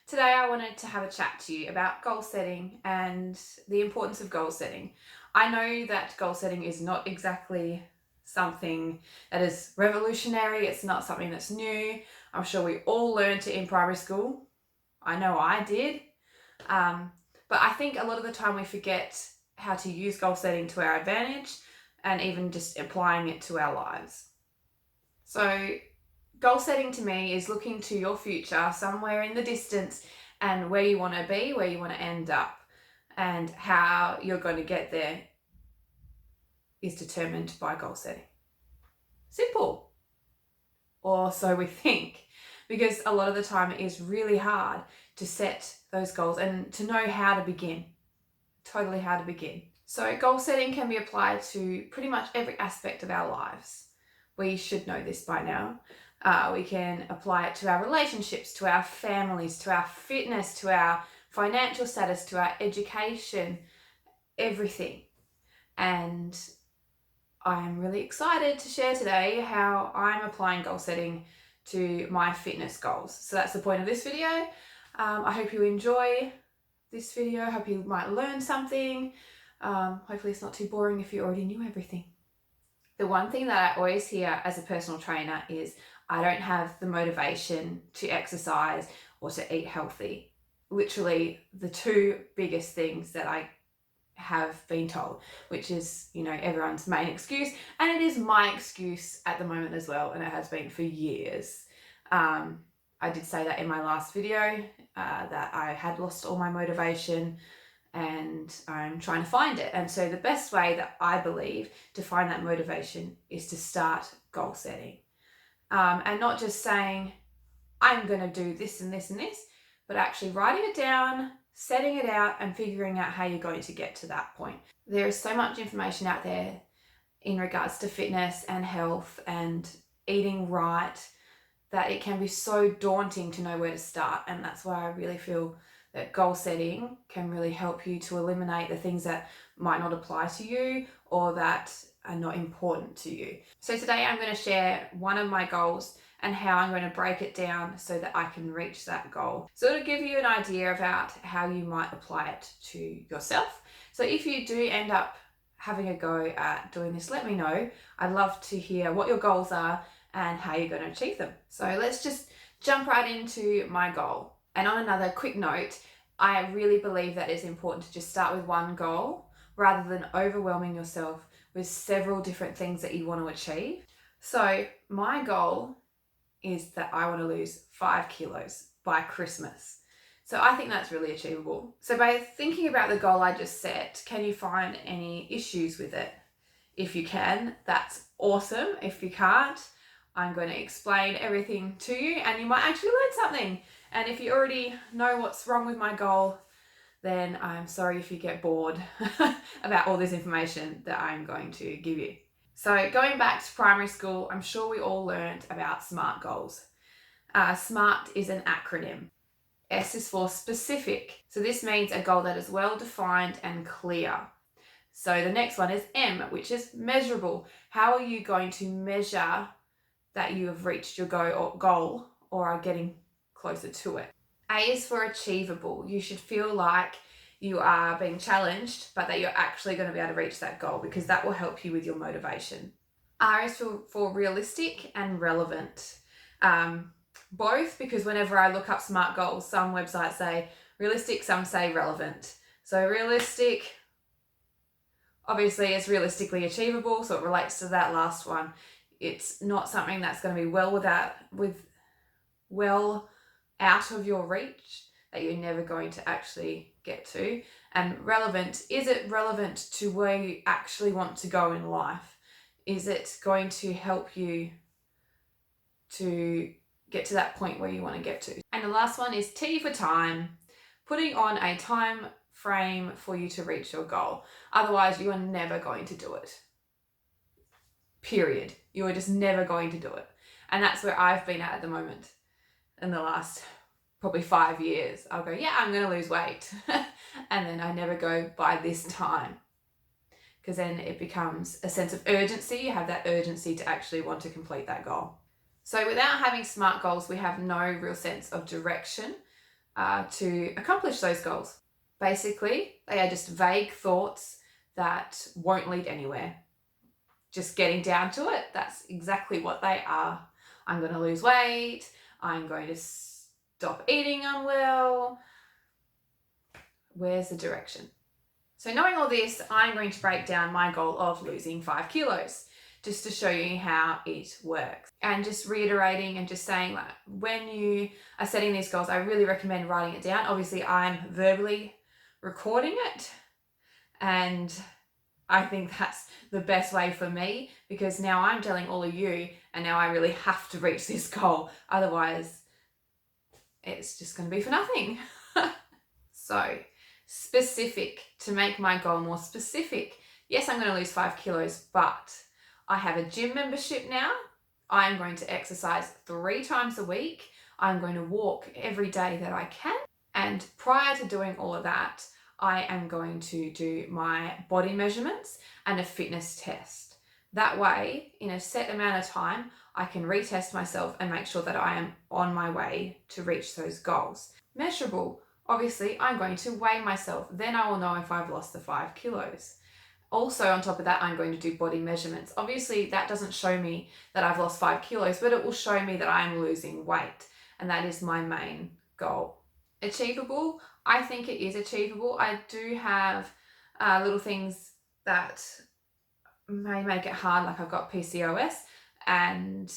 Today I wanted to have a chat to you about goal setting and the importance of goal setting. I know that goal setting is not exactly something that is revolutionary, it's not something that's new. I'm sure we all learned it in primary school. I know I did. But I think a lot of the time we forget how to use goal setting to our advantage and even just applying it to our lives. So goal setting to me is looking to your future somewhere in the distance and where you want to be, where you want to end up, and how you're going to get there is determined by goal setting. Simple. Or so we think, because a lot of the time it is really hard to set those goals and to know how to begin. Totally how to begin. So goal setting can be applied to pretty much every aspect of our lives. We should know this by now. We can apply it to our relationships, to our families, to our fitness, to our financial status, to our education, everything. And I'm really excited to share today how I'm applying goal setting to my fitness goals. So that's the point of this video. I hope you enjoy this video. I hope you might learn something. Hopefully it's not too boring if you already knew everything. The one thing that I always hear as a personal trainer is I don't have the motivation to exercise or to eat healthy. Literally the two biggest things that I have been told, which is, everyone's main excuse. And it is my excuse at the moment as well. And it has been for years. I did say that in my last video, that I had lost all my motivation and I'm trying to find it. And so the best way that I believe to find that motivation is to start goal setting. And not just saying, I'm going to do this and this and this, but actually writing it down, setting it out and figuring out how you're going to get to that point. There is so much information out there in regards to fitness and health and eating right that it can be so daunting to know where to start. And that's why I really feel that goal setting can really help you to eliminate the things that might not apply to you or that are not important to you. So today I'm going to share one of my goals and how I'm going to break it down so that I can reach that goal. So it'll give you an idea about how you might apply it to yourself. So if you do end up having a go at doing this, let me know. I'd love to hear what your goals are and how you're going to achieve them. So let's just jump right into my goal. And on another quick note, I really believe that it's important to just start with one goal rather than overwhelming yourself with several different things that you want to achieve. So my goal is that I want to lose 5 kilos by Christmas. So I think that's really achievable. So by thinking about the goal I just set, can you find any issues with it? If you can, that's awesome. If you can't, I'm going to explain everything to you and you might actually learn something. And if you already know what's wrong with my goal, then I'm sorry if you get bored about all this information that I'm going to give you. So going back to primary school, I'm sure we all learned about SMART goals. SMART is an acronym. S is for specific. So this means a goal that is well defined and clear. So the next one is M, which is measurable. How are you going to measure that you have reached your goal or are getting closer to it? A is for achievable. You should feel like you are being challenged, but that you're actually going to be able to reach that goal because that will help you with your motivation. R is for realistic and relevant. Both, because whenever I look up SMART goals, some websites say realistic, some say relevant. So realistic, obviously, is realistically achievable, so it relates to that last one. It's not something that's going to be well out of your reach, that you're never going to actually get to. And relevant, is it relevant to where you actually want to go in life? Is it going to help you to get to that point where you want to get to? And the last one is T for time, putting on a time frame for you to reach your goal. Otherwise, you are never going to do it. Period. You are just never going to do it. And that's where I've been at the moment in the last probably 5 years. I'll go, yeah, I'm going to lose weight. And then I never go by this time. Because then it becomes a sense of urgency. You have that urgency to actually want to complete that goal. So without having SMART goals, we have no real sense of direction to accomplish those goals. Basically, they are just vague thoughts that won't lead anywhere. Just getting down to it, that's exactly what they are. I'm going to lose weight. I'm going to stop eating unwell. Where's the direction? So knowing all this, I'm going to break down my goal of losing 5 kilos just to show you how it works. And just reiterating and just saying that when you are setting these goals, I really recommend writing it down. Obviously, I'm verbally recording it, and I think that's the best way for me, because now I'm telling all of you, and now I really have to reach this goal. Otherwise, it's just going to be for nothing. So, specific, to make my goal more specific. Yes, I'm going to lose 5 kilos, but I have a gym membership now. I am going to exercise 3 times a week. I'm going to walk every day that I can. And prior to doing all of that, I am going to do my body measurements and a fitness test. That way, in a set amount of time, I can retest myself and make sure that I am on my way to reach those goals. Measurable. Obviously, I'm going to weigh myself. Then I will know if I've lost the 5 kilos. Also, on top of that, I'm going to do body measurements. Obviously, that doesn't show me that I've lost 5 kilos, but it will show me that I'm losing weight. And that is my main goal. Achievable? I think it is achievable. I do have little things that may make it hard, like I've got PCOS and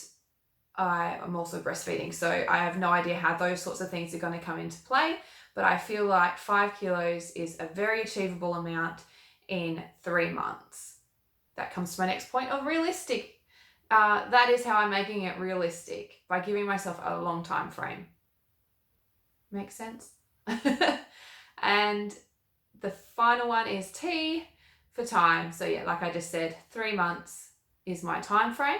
I'm also breastfeeding. So I have no idea how those sorts of things are going to come into play, but I feel like 5 kilos is a very achievable amount in 3 months. That comes to my next point of realistic. That is how I'm making it realistic, by giving myself a long time frame. Make sense? And the final one is T for time. So yeah, like I just said, 3 months is my time frame.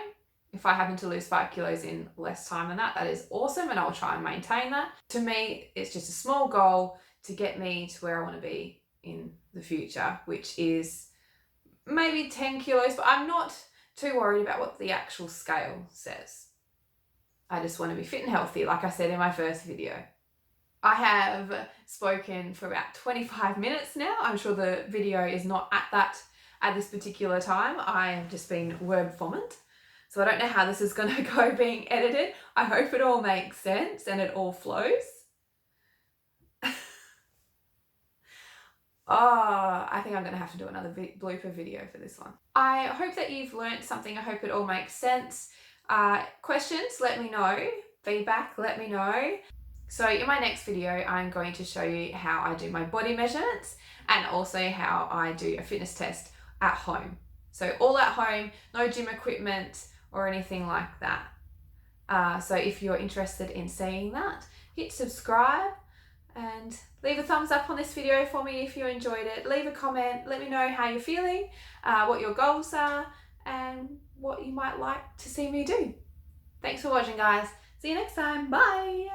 If I happen to lose 5 kilos in less time than that, that is awesome, and I'll try and maintain that. To me, it's just a small goal to get me to where I want to be in the future, which is maybe 10 kilos, but I'm not too worried about what the actual scale says. I just want to be fit and healthy, like I said in my first video. I have spoken for about 25 minutes now. I'm sure the video is not at this particular time. I have just been word vomit. So I don't know how this is going to go being edited. I hope it all makes sense and it all flows. I think I'm going to have to do another blooper video for this one. I hope that you've learned something. I hope it all makes sense. Questions, let me know. Feedback, let me know. So in my next video, I'm going to show you how I do my body measurements and also how I do a fitness test at home. So all at home, no gym equipment or anything like that. So if you're interested in seeing that, hit subscribe and leave a thumbs up on this video for me if you enjoyed it. Leave a comment, let me know how you're feeling, what your goals are, and what you might like to see me do. Thanks for watching, guys. See you next time. Bye.